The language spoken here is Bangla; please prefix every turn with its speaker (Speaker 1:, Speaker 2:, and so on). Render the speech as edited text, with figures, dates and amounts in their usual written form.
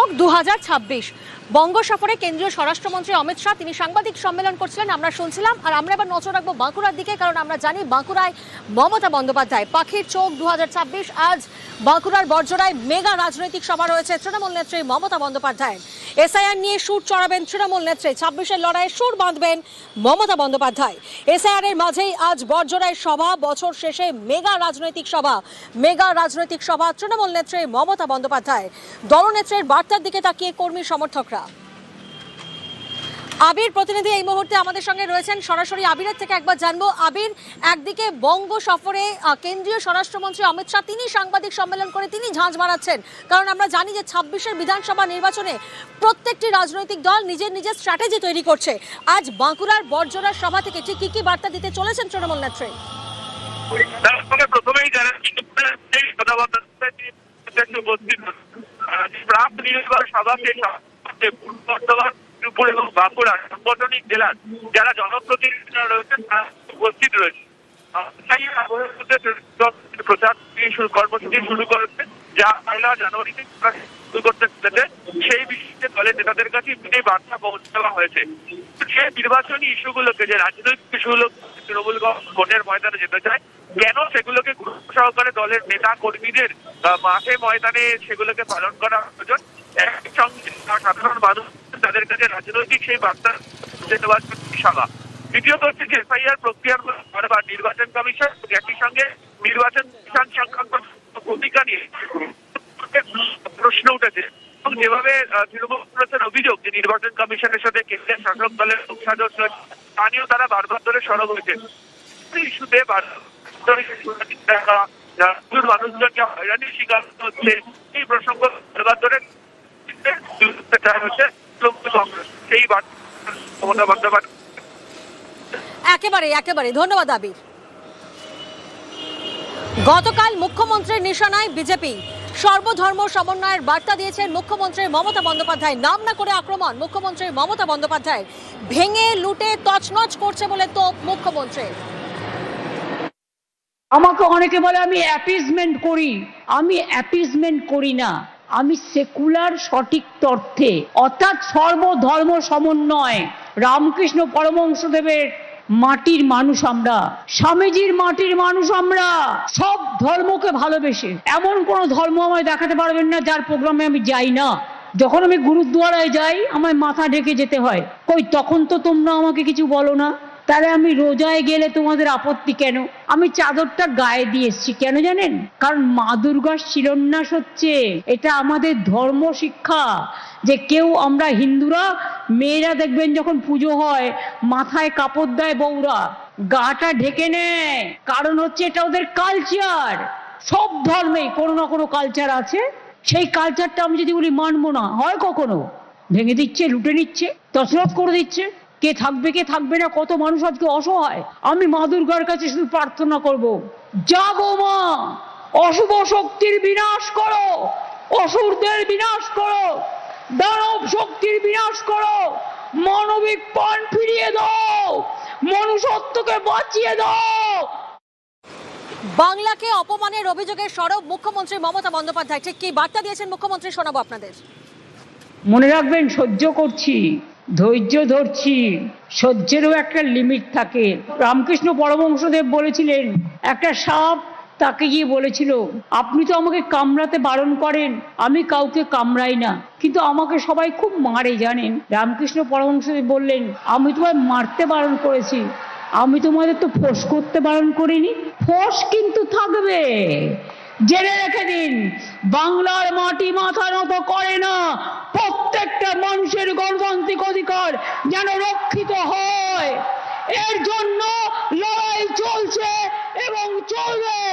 Speaker 1: চোখ 2026 বঙ্গ সফরে কেন্দ্রীয় স্বরাষ্ট্রমন্ত্রী অমিত শাহ তিনি সাংবাদিক সম্মেলন করছিলেন, আমরা শুনছিলাম। আর আমরা এবার নজর রাখবো বাঁকুড়ার দিকে, কারণ আমরা জানি বাঁকুড়ায় মমতা বন্দ্যোপাধ্যায় পাখির চোখ 2026। আজ বাঁকুড়ার বর্জরায় মেগা রাজনৈতিক সভা রয়েছে তৃণমূল নেত্রী মমতা বন্দ্যোপাধ্যায়। এসআইআর নিয়ে সুর চড়াবেন তৃণমূল নেত্রী, 26-এর লড়াইয়ে সুর বাঁধবেন মমতা বন্দ্যোপাধ্যায়। এসআইআর এর মাঝেই আজ বর্জরায় সভা, বছর শেষে মেগা রাজনৈতিক সভা তৃণমূল নেত্রী মমতা বন্দ্যোপাধ্যায়। দলনেত্রীর বার্তার দিকে তাকিয়ে কর্মী সমর্থকরা। আবির প্রতিনিধি এই মুহূর্তে আমাদের সঙ্গে রয়েছেন, সরাসরি আবিরের থেকে একবার জানবো। আবির, একদিকে বঙ্গ সফরে কেন্দ্রীয় স্বরাষ্ট্রমন্ত্রী অমিত শাহ তিনি সাংবাদিক সম্মেলন করে তিনি ঝাঁঝ বাড়াচ্ছেন, কারণ আমরা জানি যে 26-এর বিধানসভা নির্বাচনে প্রত্যেকটি রাজনৈতিক দল নিজের নিজের স্ট্র্যাটেজি তৈরি করছে। আজ বাঁকুড়ার বর্জরার সভা থেকে ঠিক কি বার্তা দিতে চলেছেন তৃণমূল নেত্রী?
Speaker 2: প্রথমেই যারা এবং বাঁকুড়া সাংগঠনিক জেলার যারা জনপ্রতিনিধিরা রয়েছেন তারা উপস্থিত রয়েছে। প্রচার কর্মসূচি শুরু করেছে, যা 1 জানুয়ারিতে শুরু করতে চলেছে। সেই বিষয়ে দলের নেতাদের কাছে এই বার্তা পৌঁছে দেওয়া হয়েছে। সেই নির্বাচনী ইস্যুগুলোকে, যে রাজনৈতিক ইস্যুগুলো তৃণমূল ভোটের ময়দানে যেতে চায়, কেন সেগুলোকে গুরুত্ব সহকারে দলের নেতা কর্মীদের মাঠে ময়দানে সেগুলোকে পালন করা প্রয়োজন। একসঙ্গে সাধারণ মানুষ তাদের কাছে রাজনৈতিক সেই বার্তা দেওয়ার সভা। দ্বিতীয়ত হচ্ছে যে এফআইআর প্রক্রিয়ার বারবার নির্বাচন কমিশন একই সঙ্গে নির্বাচন কমিশন সংক্রান্ত ভূমিকা নিয়ে প্রশ্ন উঠেছে এবং যেভাবে তৃণমূল কংগ্রেসের অভিযোগ যে নির্বাচন কমিশনের সাথে কেন্দ্রের শাসক দলের সংসদ তা নিয়েও তারা বারবার ধরে সরব হয়েছে। ইস্যুতে মানুষজনকে হয়রানির শিকার হচ্ছে, এই প্রসঙ্গ বারবার ধরে
Speaker 1: একেবারে ধন্যবাদ আবির। গতকাল মুখ্যমন্ত্রীর নিশানায় বিজেপি, সর্বধর্ম সমন্বয়ের বার্তা দিয়েছেন মুখ্যমন্ত্রী মমতা বন্দ্যোপাধ্যায়। নাম না করে আক্রমণ মুখ্যমন্ত্রী মমতা বন্দ্যোপাধ্যায়, ভেঙে লুটে তছনছ করছে বলে তো মুখ্যমন্ত্রী।
Speaker 3: আমাকে অনেকে বলে আমি অ্যাপিজমেন্ট করি, আমি অ্যাপিজমেন্ট করি না, আমি সেকুলার সঠিক তথ্যে, অর্থাৎ সর্বধর্ম সমন্বয়। রামকৃষ্ণ পরমহংসদেবের মাটির মানুষ আমরা, স্বামীজির মাটির মানুষ আমরা, সব ধর্মকে ভালোবেসে। এমন কোন ধর্ম আমায় দেখাতে পারবেন না যার প্রোগ্রামে আমি যাই না। যখন আমি গুরুদ্বারায় যাই আমায় মাথা ঢেকে যেতে হয়, কই তখন তো তোমরা আমাকে কিছু বলো না। তাহলে আমি রোজায় গেলে তোমাদের আপত্তি কেন? আমি চাদরটা গায়ে দিয়ে এসছি কেন জানেন? কারণ মা দুর্গার শিলান্যাস হচ্ছে। এটা আমাদের ধর্ম শিক্ষা যে কেউ, আমরা হিন্দুরা মেয়েরা দেখবেন যখন পুজো হয় মাথায় কাপড় দেয় বউরা, গাটা ঢেকে নেয়, কারণ হচ্ছে এটা ওদের কালচার। সব ধর্মেই কোনো না কোনো কালচার আছে। সেই কালচারটা আমি যদি বলি মানবো না, হয় কখনো? ভেঙে দিচ্ছে, লুটে নিচ্ছে, তছনছ করে দিচ্ছে। কে থাকবে কে থাকবে না, কত মানুষ আজকে অসহায়। আমি মা দুর্গার কাছে শুধু প্রার্থনা করব, জাগো মা, অশুভ শক্তির বিনাশ করো, অসুরদের বিনাশ করো, দানব শক্তির বিনাশ করো, মানবিক প্রাণ ফিরিয়ে দাও, মনুষ্যত্বকে বাঁচিয়ে দাও।
Speaker 1: বাংলাকে অপমানের অভিযোগে সরব মুখ্যমন্ত্রী মমতা বন্দ্যোপাধ্যায়, ঠিক কি বার্তা দিয়েছেন মুখ্যমন্ত্রী শোনাবো আপনাদের।
Speaker 3: মনে রাখবেন, সহ্য করছি, ধৈর্য ধরছি, সহ্যেরও একটা লিমিট থাকে। রামকৃষ্ণ পরমহংসদেব বলেছিলেন, একটা সাপ তাকে গিয়ে বলেছিল, আপনি তো আমাকে কামড়াতে বারণ করেন, আমি কাউকে কামড়াই না, কিন্তু আমাকে সবাই খুব মারে জানেন। রামকৃষ্ণ পরমহংসদেব বললেন, আমি তোমায় মারতে বারণ করেছি, আমি তোমাদের তো ফোঁস করতে বারণ করিনি। ফোঁস কিন্তু থাকবে, জেনে রেখে দিন। বাংলার মাটি মাথা নত করে না। প্রত্যেকটা মানুষের গণতান্ত্রিক অধিকার যেন রক্ষিত হয়, এর জন্য লড়াই চলছে এবং চলবে।